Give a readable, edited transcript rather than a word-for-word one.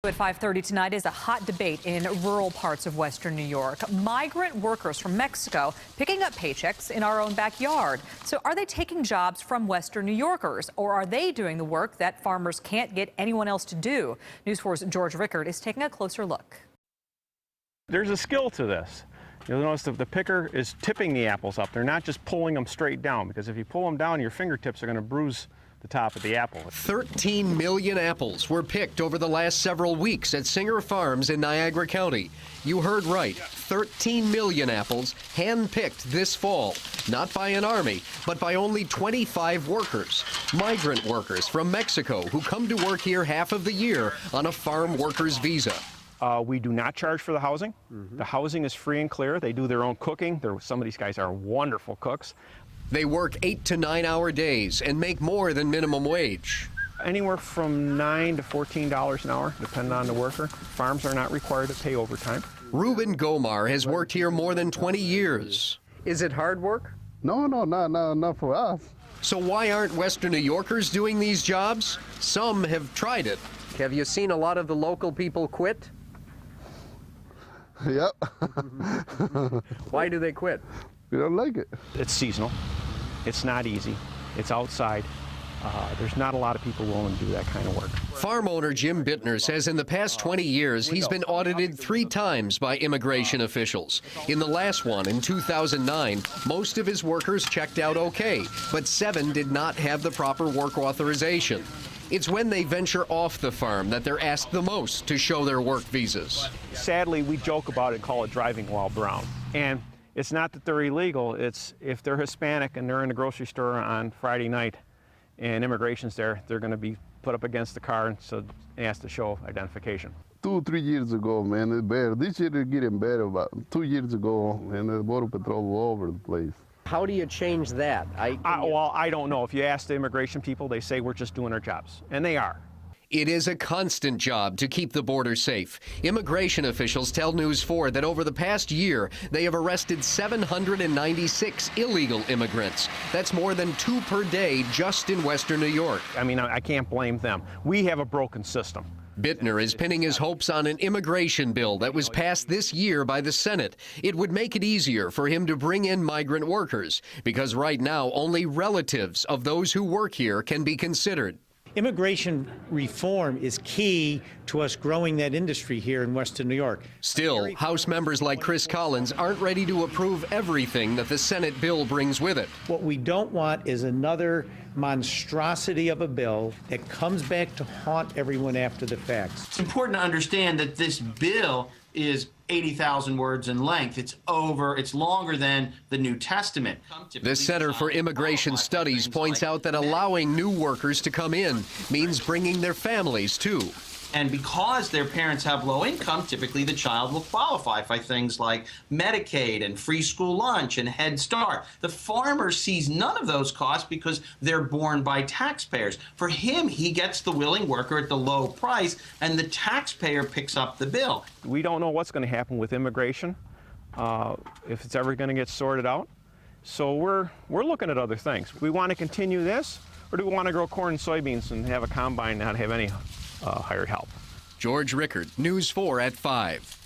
At 5:30 tonight is a hot debate in rural parts of Western New York. Migrant workers from Mexico picking up paychecks in our own backyard. So are they taking jobs from Western New Yorkers, or are they doing the work that farmers can't get anyone else to do? News 4's George Rickard is taking a closer look. There's a skill to this. You'll notice that the picker is tipping the apples up. They're not just pulling them straight down, because if you pull them down, your fingertips are going to bruise the top of the apple. 13 million apples were picked over the last several weeks at Singer Farms in Niagara County. You heard right, 13 million apples hand-picked this fall, not by an army, but by only 25 workers, migrant workers from Mexico who come to work here half of the year on a farm worker's visa. We do not charge for the housing. The housing is free and clear. They do their own cooking. Some of these guys are wonderful cooks. They work 8 to 9 hour days and make more than minimum wage. Anywhere from $9 to $14 an hour, depending on the worker. Farms are not required to pay overtime. Ruben Gomar has worked here more than 20 years. Is it hard work? No, not for us. So why aren't Western New Yorkers doing these jobs? Some have tried it. Have you seen a lot of the local people quit? Yep. Why do they quit? We don't like it. It's seasonal. It's not easy. It's outside. There's not a lot of people willing to do that kind of work. Farm owner Jim Bittner says in the past 20 years, he's been audited 3 times by immigration officials. In the last one, in 2009, most of his workers checked out okay, but 7 did not have the proper work authorization. It's when they venture off the farm that they're asked the most to show their work visas. Sadly, we joke about it and call it driving while brown. And it's not that they're illegal. It's if they're Hispanic and they're in the grocery store on Friday night and immigration's there, they're going to be put up against the car and so asked to show identification. 2-3 years ago, man, it's bad. This year it's getting better, but 2 years ago, and the Border Patrol all over the place. How do you change that? Well, I don't know. If you ask the immigration people, they say we're just doing our jobs, and they are. It is a constant job to keep the border safe. Immigration officials tell News 4 that over the past year, they have arrested 796 illegal immigrants. That's more than 2 per day just in Western New York. I mean, I can't blame them. We have a broken system. Bittner is pinning his hopes on an immigration bill that was passed this year by the Senate. It would make it easier for him to bring in migrant workers, because right now only relatives of those who work here can be considered. Immigration reform is key to us growing that industry here in Western New York. Still, House members like Chris Collins aren't ready to approve everything that the Senate bill brings with it. What we don't want is another monstrosity of a bill that comes back to haunt everyone after the fact. It's important to understand that this bill is 80,000 words in length. It's longer than the New Testament. The Center for Immigration Studies points out that allowing new workers to come in means bringing their families too. And because their parents have low income, typically the child will qualify for things like Medicaid and free school lunch and Head Start. The farmer sees none of those costs because they're borne by taxpayers. For him, he gets the willing worker at the low price, and the taxpayer picks up the bill. We don't know what's going to happen with immigration, if it's ever going to get sorted out. So we're looking at other things. We want to continue this, or do we want to grow corn and soybeans and have a combine and not have any hired help? George Rickard, News 4 at 5.